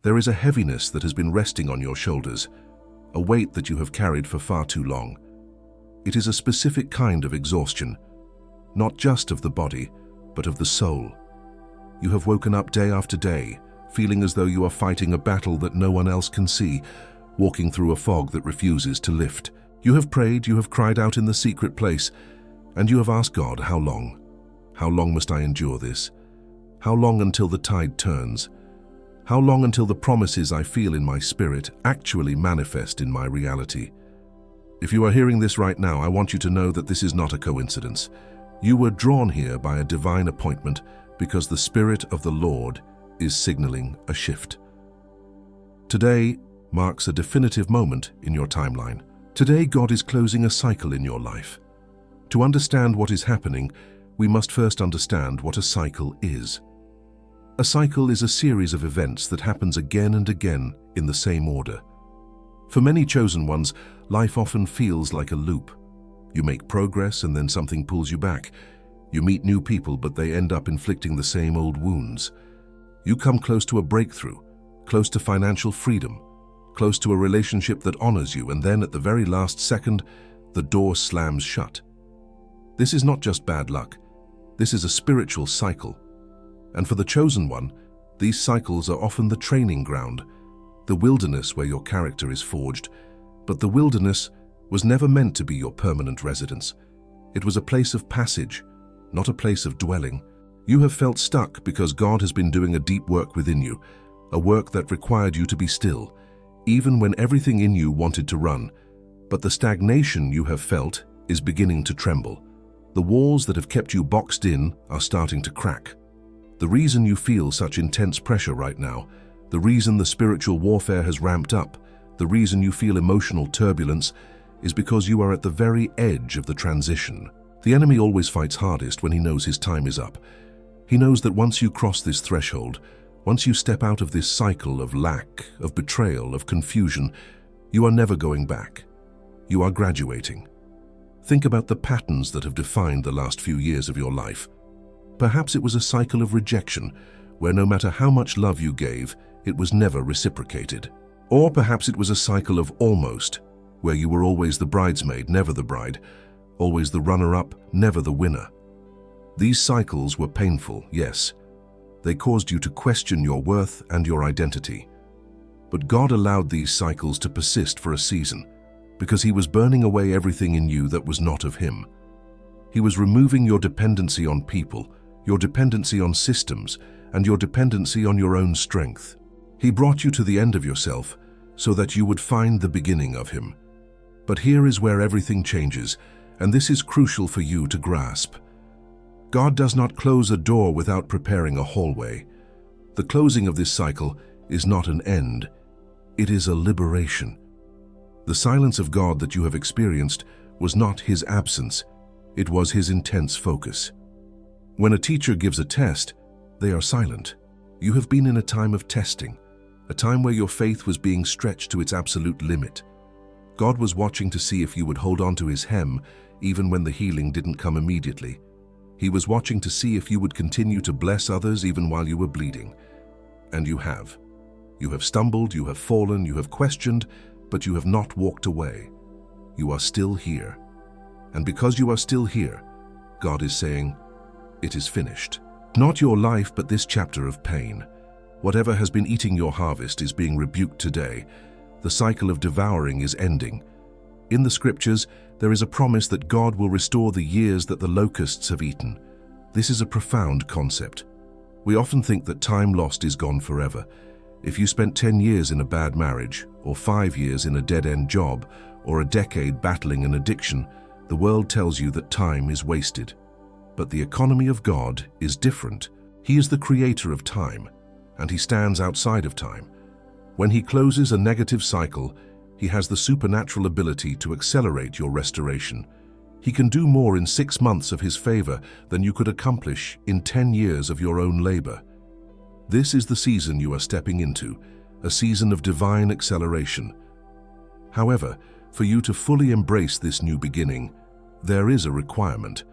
There is a heaviness that has been resting on your shoulders, a weight that you have carried for far too long. It is a specific kind of exhaustion, not just of the body, but of the soul. You have woken up day after day, feeling as though you are fighting a battle that no one else can see, walking through a fog that refuses to lift. You have prayed, you have cried out in the secret place, and you have asked God, how long? How long must I endure this? How long until the tide turns? How long until the promises I feel in my spirit actually manifest in my reality? If you are hearing this right now, I want you to know that this is not a coincidence. You were drawn here by a divine appointment because the Spirit of the Lord is signaling a shift. Today marks a definitive moment in your timeline. Today, God is closing a cycle in your life. To understand what is happening, we must first understand what a cycle is. A cycle is a series of events that happens again and again in the same order. For many chosen ones, life often feels like a loop. You make progress and then something pulls you back. You meet new people, but they end up inflicting the same old wounds. You come close to a breakthrough, close to financial freedom, close to a relationship that honors you, and then at the very last second, the door slams shut. This is not just bad luck. This is a spiritual cycle. And for the chosen one, these cycles are often the training ground, the wilderness where your character is forged. But the wilderness was never meant to be your permanent residence. It was a place of passage, not a place of dwelling. You have felt stuck because God has been doing a deep work within you, a work that required you to be still, even when everything in you wanted to run. But the stagnation you have felt is beginning to tremble. The walls that have kept you boxed in are starting to crack. The reason you feel such intense pressure right now, the reason the spiritual warfare has ramped up, the reason you feel emotional turbulence is because you are at the very edge of the transition. The enemy always fights hardest when he knows his time is up. He knows that once you cross this threshold, once you step out of this cycle of lack, of betrayal, of confusion, you are never going back. You are graduating. Think about the patterns that have defined the last few years of your life. Perhaps it was a cycle of rejection, where no matter how much love you gave, it was never reciprocated. Or perhaps it was a cycle of almost, where you were always the bridesmaid, never the bride, always the runner-up, never the winner. These cycles were painful, yes. They caused you to question your worth and your identity. But God allowed these cycles to persist for a season, because He was burning away everything in you that was not of Him. He was removing your dependency on people, your dependency on systems, and your dependency on your own strength. He brought you to the end of yourself so that you would find the beginning of Him. But here is where everything changes, and this is crucial for you to grasp. God does not close a door without preparing a hallway. The closing of this cycle is not an end. It is a liberation. The silence of God that you have experienced was not His absence. It was His intense focus. When a teacher gives a test, they are silent. You have been in a time of testing, a time where your faith was being stretched to its absolute limit. God was watching to see if you would hold on to His hem even when the healing didn't come immediately. He was watching to see if you would continue to bless others even while you were bleeding. And you have. You have stumbled, you have fallen, you have questioned, but you have not walked away. You are still here. And because you are still here, God is saying, it is finished. Not your life, but this chapter of pain. Whatever has been eating your harvest is being rebuked today. The cycle of devouring is ending. In the scriptures, there is a promise that God will restore the years that the locusts have eaten. This is a profound concept. We often think that time lost is gone forever. If you spent 10 years in a bad marriage, or 5 years in a dead-end job, or a decade battling an addiction, the world tells you that time is wasted. But the economy of God is different. He is the creator of time, and He stands outside of time. When He closes a negative cycle, He has the supernatural ability to accelerate your restoration. He can do more in 6 months of His favor than you could accomplish in 10 years of your own labor. This is the season you are stepping into, a season of divine acceleration. However, for you to fully embrace this new beginning, there is a requirement.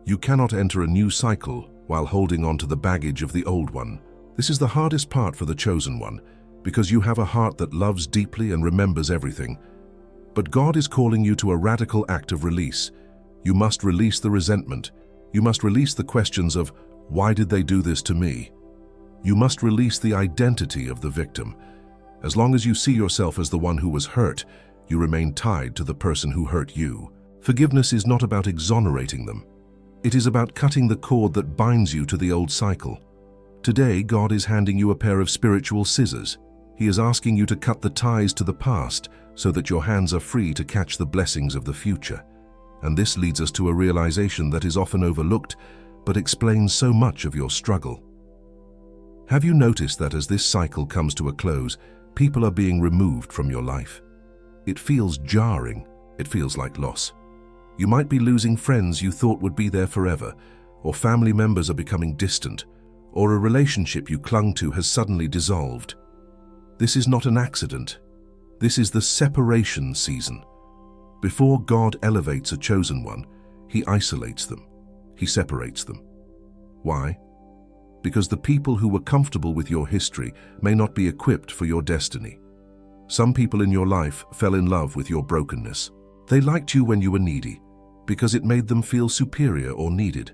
You cannot enter a new cycle while holding on to the baggage of the old one. This is the hardest part for the chosen one. because you have a heart that loves deeply and remembers everything. But God is calling you to a radical act of release. You must release the resentment. You must release the questions of, why did they do this to me? You must release the identity of the victim. As long as you see yourself as the one who was hurt, you remain tied to the person who hurt you. Forgiveness is not about exonerating them. It is about cutting the cord that binds you to the old cycle. Today, God is handing you a pair of spiritual scissors. He is asking you to cut the ties to the past so that your hands are free to catch the blessings of the future. And this leads us to a realization that is often overlooked, but explains so much of your struggle. Have you noticed that as this cycle comes to a close, people are being removed from your life? It feels jarring. It feels like loss. You might be losing friends you thought would be there forever, or family members are becoming distant, or a relationship you clung to has suddenly dissolved. This is not an accident. This is the separation season. Before God elevates a chosen one, He isolates them. He separates them. Why? Because the people who were comfortable with your history may not be equipped for your destiny. Some people in your life fell in love with your brokenness. They liked you when you were needy, because it made them feel superior or needed.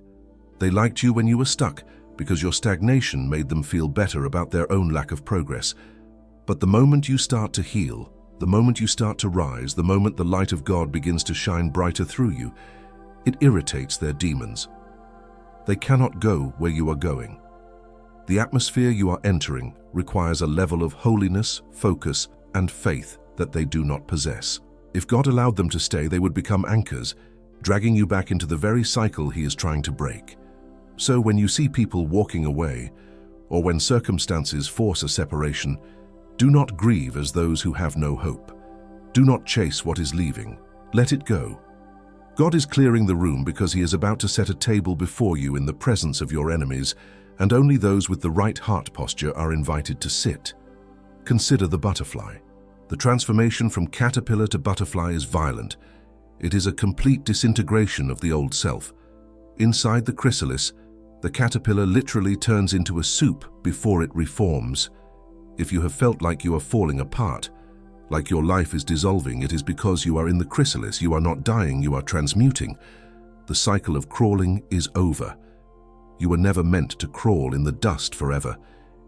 They liked you when you were stuck, because your stagnation made them feel better about their own lack of progress. But the moment you start to heal, the moment you start to rise, the moment the light of God begins to shine brighter through you, it irritates their demons. They cannot go where you are going. The atmosphere you are entering requires a level of holiness, focus, and faith that they do not possess. If God allowed them to stay, they would become anchors, dragging you back into the very cycle He is trying to break. So when you see people walking away, or when circumstances force a separation, do not grieve as those who have no hope. Do not chase what is leaving. Let it go. God is clearing the room because He is about to set a table before you in the presence of your enemies, and only those with the right heart posture are invited to sit. Consider the butterfly. The transformation from caterpillar to butterfly is violent. It is a complete disintegration of the old self. Inside the chrysalis, the caterpillar literally turns into a soup before it reforms. If you have felt like you are falling apart, like your life is dissolving, it is because you are in the chrysalis. You are not dying, you are transmuting. The cycle of crawling is over. You were never meant to crawl in the dust forever,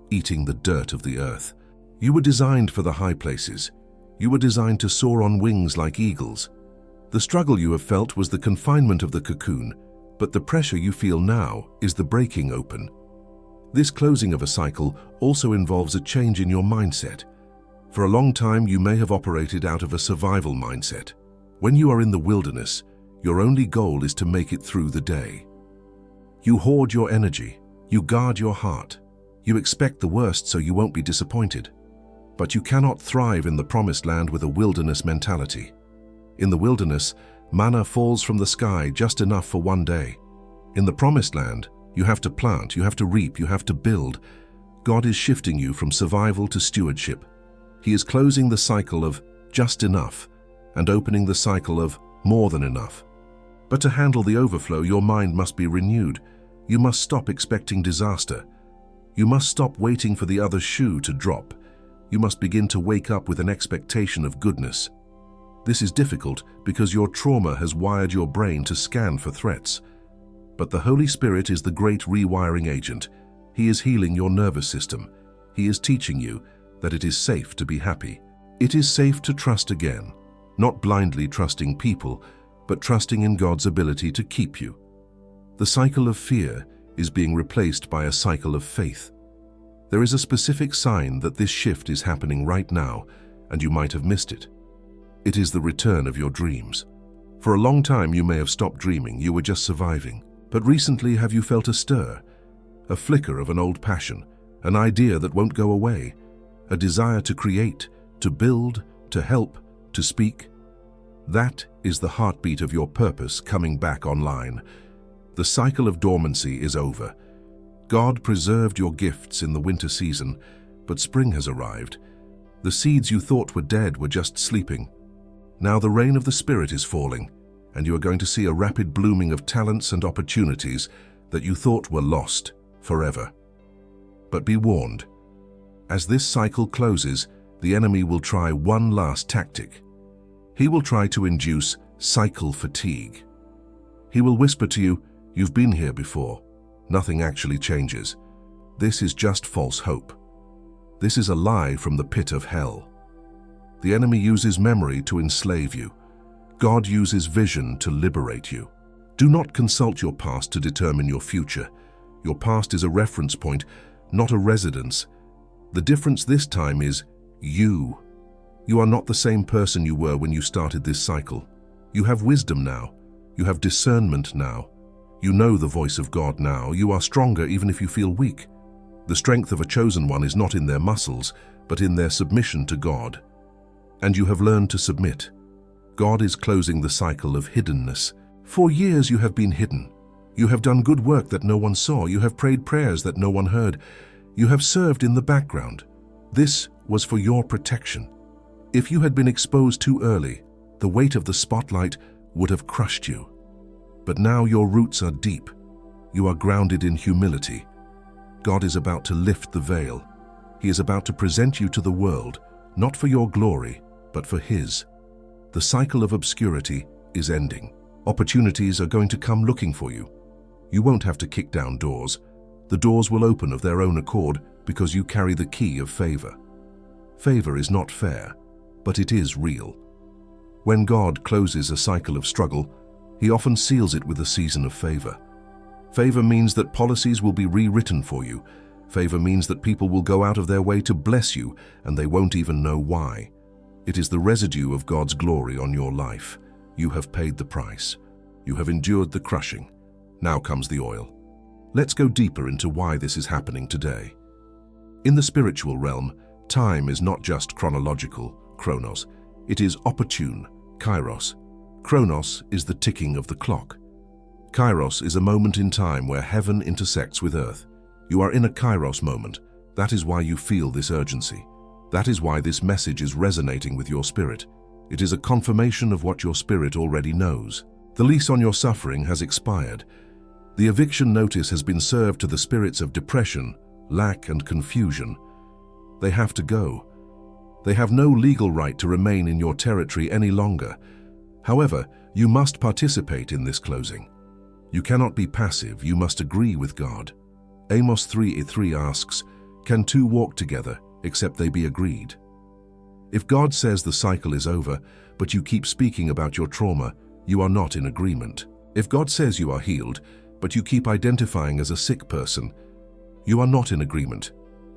eating the dirt of the earth. You were designed for the high places. You were designed to soar on wings like eagles. The struggle you have felt was the confinement of the cocoon, but the pressure you feel now is the breaking open. This closing of a cycle also involves a change in your mindset. For a long time, you may have operated out of a survival mindset. When you are in the wilderness, your only goal is to make it through the day. You hoard your energy. You guard your heart. You expect the worst so you won't be disappointed. But you cannot thrive in the promised land with a wilderness mentality. In the wilderness, manna falls from the sky just enough for one day. In the promised land, you have to plant, you have to reap, you have to build. God is shifting you from survival to stewardship. He is closing the cycle of just enough and opening the cycle of more than enough. But to handle the overflow, your mind must be renewed. You must stop expecting disaster. You must stop waiting for the other shoe to drop. You must begin to wake up with an expectation of goodness. This is difficult because your trauma has wired your brain to scan for threats. But the Holy Spirit is the great rewiring agent. He is healing your nervous system. He is teaching you that it is safe to be happy. It is safe to trust again, not blindly trusting people, but trusting in God's ability to keep you. The cycle of fear is being replaced by a cycle of faith. There is a specific sign that this shift is happening right now, and you might have missed it. It is the return of your dreams. For a long time you may have stopped dreaming, you were just surviving. But recently have you felt a stir, a flicker of an old passion, an idea that won't go away, a desire to create, to build, to help, to speak? That is the heartbeat of your purpose coming back online. The cycle of dormancy is over. God preserved your gifts in the winter season, but spring has arrived. The seeds you thought were dead were just sleeping. Now the rain of the Spirit is falling, and you are going to see a rapid blooming of talents and opportunities that you thought were lost forever. But be warned, As this cycle closes, the enemy will try one last tactic. He will try to induce cycle fatigue. He will whisper to you, "You've been here before. Nothing actually changes. This is just false hope." This is a lie from the pit of hell. The enemy uses memory to enslave you. God uses vision to liberate you. Do not consult your past to determine your future. Your past is a reference point, not a residence. The difference this time is you. You are not the same person you were when you started this cycle. You have wisdom now. You have discernment now. You know the voice of God now. You are stronger even if you feel weak. The strength of a chosen one is not in their muscles, but in their submission to God. And you have learned to submit. God is closing the cycle of hiddenness. For years you have been hidden. You have done good work that no one saw. You have prayed prayers that no one heard. You have served in the background. This was for your protection. If you had been exposed too early, the weight of the spotlight would have crushed you. But now your roots are deep. You are grounded in humility. God is about to lift the veil. He is about to present you to the world, not for your glory, but for His. The cycle of obscurity is ending. Opportunities are going to come looking for you. You won't have to kick down doors. The doors will open of their own accord because you carry the key of favor. Favor is not fair, but it is real. When God closes a cycle of struggle, He often seals it with a season of favor. Favor means that policies will be rewritten for you. Favor means that people will go out of their way to bless you, and they won't even know why. It is the residue of God's glory on your life. You have paid the price. You have endured the crushing. Now comes the oil. Let's go deeper into why this is happening today. In the spiritual realm, time is not just chronological, chronos. It is opportune, kairos. Chronos is the ticking of the clock. Kairos is a moment in time where heaven intersects with earth. You are in a kairos moment. That is why you feel this urgency. That is why this message is resonating with your spirit. It is a confirmation of what your spirit already knows. The lease on your suffering has expired. The eviction notice has been served to the spirits of depression, lack, and confusion. They have to go. They have no legal right to remain in your territory any longer. However, you must participate in this closing. You cannot be passive, you must agree with God. Amos 3:3 asks, "Can two walk together except they be agreed?" If God says the cycle is over, but you keep speaking about your trauma, you are not in agreement. If God says you are healed, but you keep identifying as a sick person, you are not in agreement.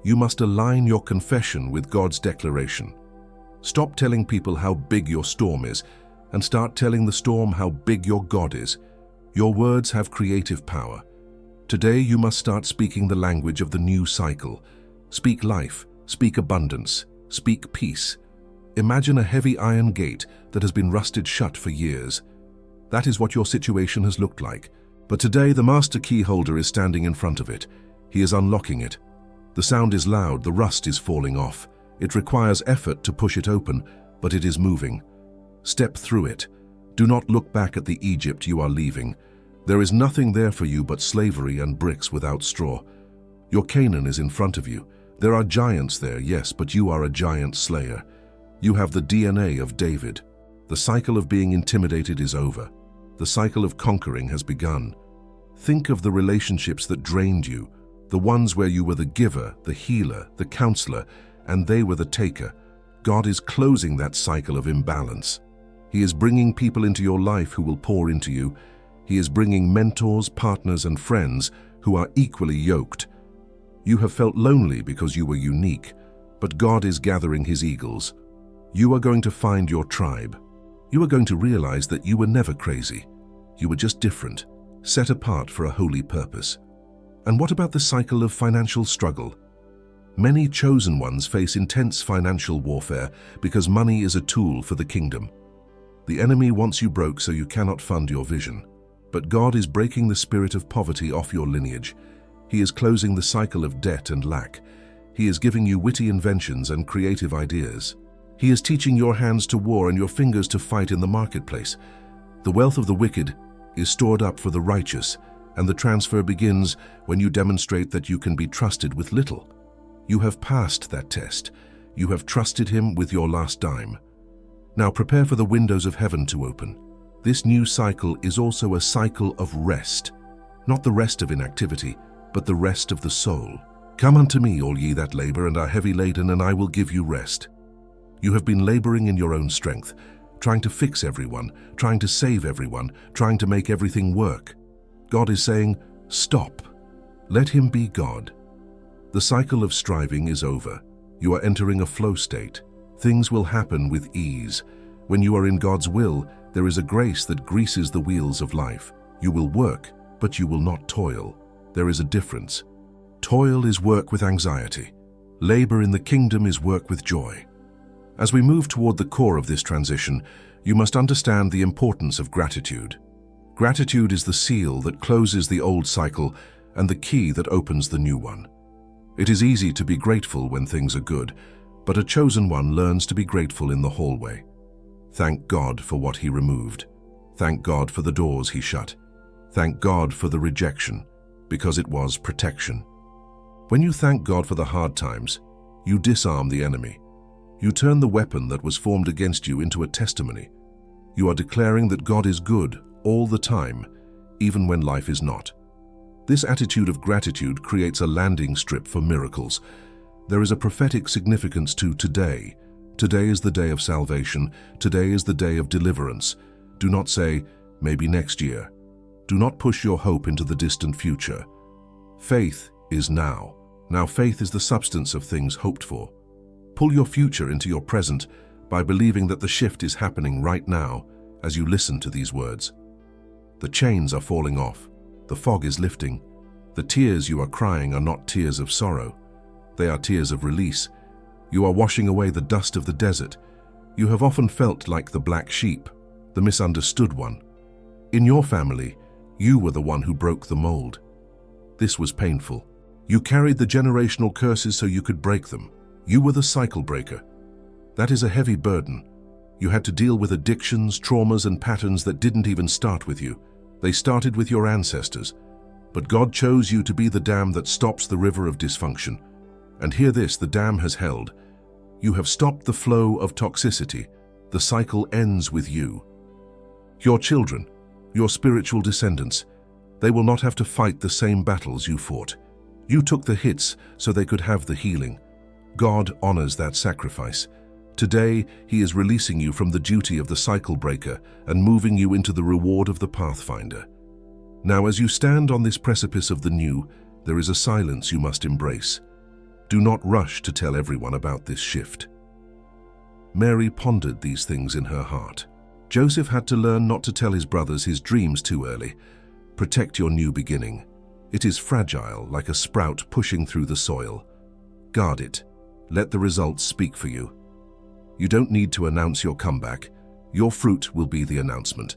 You must align your confession with God's declaration. Stop telling people how big your storm is, and start telling the storm how big your God is. Your words have creative power. Today you must start speaking the language of the new cycle. Speak life, speak abundance, speak peace. Imagine a heavy iron gate that has been rusted shut for years. That is what your situation has looked like. But today the master key holder is standing in front of it. He is unlocking it. The sound is loud, the rust is falling off. It requires effort to push it open, but it is moving. Step through it. Do not look back at the Egypt you are leaving. There is nothing there for you but slavery and bricks without straw. Your Canaan is in front of you. There are giants there, yes, but you are a giant slayer. You have the DNA of David. The cycle of being intimidated is over. The cycle of conquering has begun. Think of the relationships that drained you, the ones where you were the giver, the healer, the counselor, and they were the taker. God is closing that cycle of imbalance. He is bringing people into your life who will pour into you. He is bringing mentors, partners, and friends who are equally yoked. You have felt lonely because you were unique, but God is gathering His eagles. You are going to find your tribe. You are going to realize that you were never crazy. You were just different, set apart for a holy purpose. And what about the cycle of financial struggle? Many chosen ones face intense financial warfare because money is a tool for the kingdom. The enemy wants you broke so you cannot fund your vision. But God is breaking the spirit of poverty off your lineage. He is closing the cycle of debt and lack. He is giving you witty inventions and creative ideas. He is teaching your hands to war and your fingers to fight in the marketplace. The wealth of the wicked is stored up for the righteous, and the transfer begins when you demonstrate that you can be trusted with little. You have passed that test. You have trusted Him with your last dime. Now prepare for the windows of heaven to open. This new cycle is also a cycle of rest, not the rest of inactivity, but the rest of the soul. Come unto me, all ye that labor and are heavy laden, and I will give you rest. You have been laboring in your own strength, trying to fix everyone, trying to save everyone, trying to make everything work. God is saying, stop. Let Him be God. The cycle of striving is over. You are entering a flow state. Things will happen with ease. When you are in God's will, there is a grace that greases the wheels of life. You will work, but you will not toil. There is a difference. Toil is work with anxiety. Labor in the kingdom is work with joy. As we move toward the core of this transition, you must understand the importance of gratitude. Gratitude is the seal that closes the old cycle and the key that opens the new one. It is easy to be grateful when things are good, but a chosen one learns to be grateful in the hallway. Thank God for what He removed. Thank God for the doors He shut. Thank God for the rejection, because it was protection. When you thank God for the hard times, you disarm the enemy. You turn the weapon that was formed against you into a testimony. You are declaring that God is good all the time, even when life is not. This attitude of gratitude creates a landing strip for miracles. There is a prophetic significance to today. Today is the day of salvation. Today is the day of deliverance. Do not say, maybe next year. Do not push your hope into the distant future. Faith is now. Now faith is the substance of things hoped for. Pull your future into your present by believing that the shift is happening right now as you listen to these words. The chains are falling off. The fog is lifting. The tears you are crying are not tears of sorrow. They are tears of release. You are washing away the dust of the desert. You have often felt like the black sheep, the misunderstood one. In your family, you were the one who broke the mold. This was painful. You carried the generational curses so you could break them. You were the cycle breaker. That is a heavy burden. You had to deal with addictions, traumas, and patterns that didn't even start with you. They started with your ancestors. But God chose you to be the dam that stops the river of dysfunction. And hear this, the dam has held. You have stopped the flow of toxicity. The cycle ends with you. Your children, your spiritual descendants, they will not have to fight the same battles you fought. You took the hits so they could have the healing. God honors that sacrifice. Today, He is releasing you from the duty of the cycle breaker and moving you into the reward of the pathfinder. Now, as you stand on this precipice of the new, there is a silence you must embrace. Do not rush to tell everyone about this shift. Mary pondered these things in her heart. Joseph had to learn not to tell his brothers his dreams too early. Protect your new beginning. It is fragile, like a sprout pushing through the soil. Guard it. Let the results speak for you. You don't need to announce your comeback. Your fruit will be the announcement.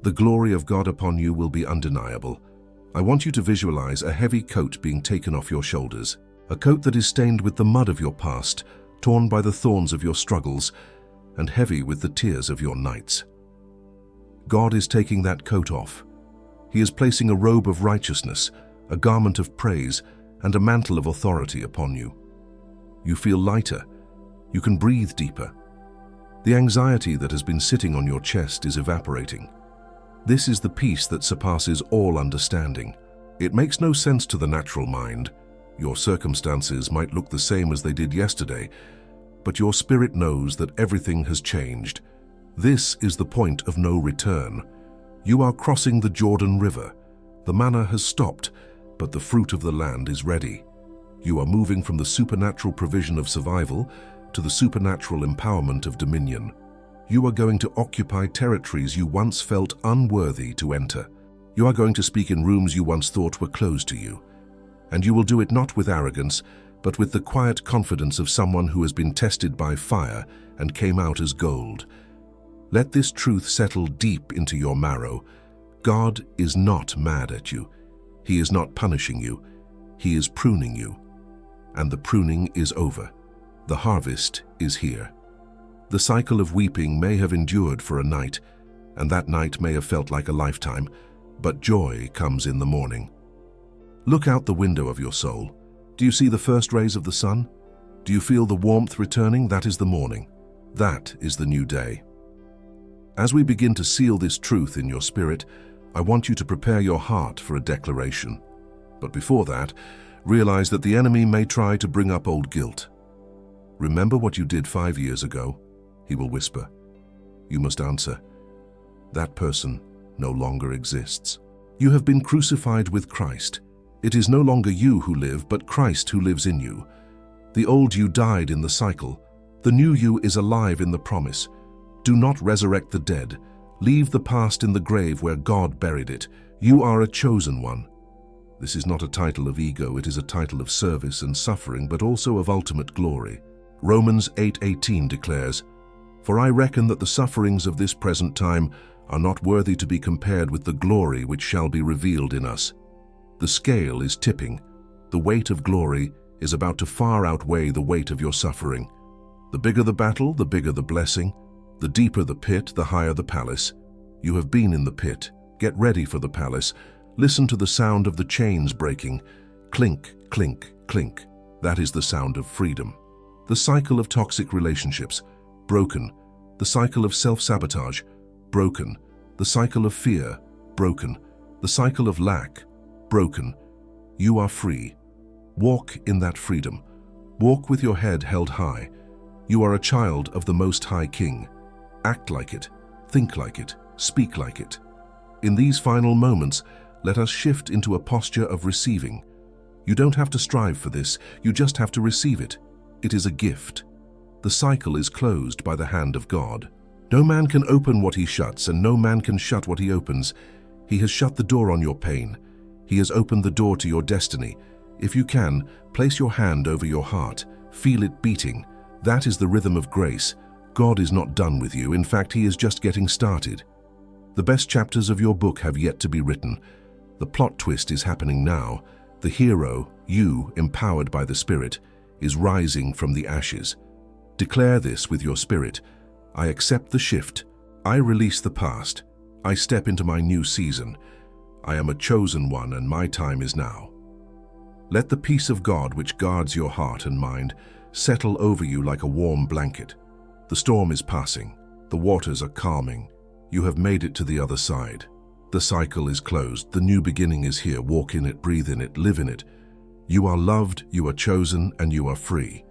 The glory of God upon you will be undeniable. I want you to visualize a heavy coat being taken off your shoulders, a coat that is stained with the mud of your past, torn by the thorns of your struggles, and heavy with the tears of your nights. God is taking that coat off. He is placing a robe of righteousness, a garment of praise, and a mantle of authority upon you. You feel lighter. You can breathe deeper. The anxiety that has been sitting on your chest is evaporating. This is the peace that surpasses all understanding. It makes no sense to the natural mind. Your circumstances might look the same as they did yesterday, but your spirit knows that everything has changed. This is the point of no return. You are crossing the Jordan River. The manna has stopped, but the fruit of the land is ready. You are moving from the supernatural provision of survival to the supernatural empowerment of dominion. You are going to occupy territories you once felt unworthy to enter. You are going to speak in rooms you once thought were closed to you. And you will do it not with arrogance, but with the quiet confidence of someone who has been tested by fire and came out as gold. Let this truth settle deep into your marrow. God is not mad at you. He is not punishing you. He is pruning you. And the pruning is over. The harvest is here. The cycle of weeping may have endured for a night, and that night may have felt like a lifetime, but joy comes in the morning. Look out the window of your soul. Do you see the first rays of the sun? Do you feel the warmth returning? That is the morning. That is the new day. As we begin to seal this truth in your spirit, I want you to prepare your heart for a declaration. But before that, realize that the enemy may try to bring up old guilt. Remember what you did 5 years ago? He will whisper. You must answer. That person no longer exists. You have been crucified with Christ. It is no longer you who live, but Christ who lives in you. The old you died in the cycle. The new you is alive in the promise. Do not resurrect the dead. Leave the past in the grave where God buried it. You are a chosen one. This is not a title of ego, it is a title of service and suffering, but also of ultimate glory. Romans 8:18 declares, For I reckon that the sufferings of this present time are not worthy to be compared with the glory which shall be revealed in us. The scale is tipping. The weight of glory is about to far outweigh the weight of your suffering. The bigger the battle, the bigger the blessing. The deeper the pit, the higher the palace. You have been in the pit. Get ready for the palace. Listen to the sound of the chains breaking. Clink, clink, clink. That is the sound of freedom. The cycle of toxic relationships, broken. The cycle of self-sabotage, broken. The cycle of fear, broken. The cycle of lack, broken. You are free. Walk in that freedom. Walk with your head held high. You are a child of the Most High King. Act like it, think like it, speak like it. In these final moments, let us shift into a posture of receiving. You don't have to strive for this, you just have to receive it. It is a gift. The cycle is closed by the hand of God. No man can open what he shuts, and no man can shut what he opens. He has shut the door on your pain. He has opened the door to your destiny. If you can, place your hand over your heart. Feel it beating. That is the rhythm of grace. God is not done with you. In fact, He is just getting started. The best chapters of your book have yet to be written. The plot twist is happening now. The hero, you, empowered by the Spirit, is rising from the ashes. Declare this with your spirit. I accept the shift. I release the past. I step into my new season. I am a chosen one, and my time is now. Let the peace of God, which guards your heart and mind, settle over you like a warm blanket. The storm is passing. The waters are calming. You have made it to the other side. The cycle is closed. The new beginning is here. Walk in it, breathe in it, live in it. You are loved, you are chosen, and you are free.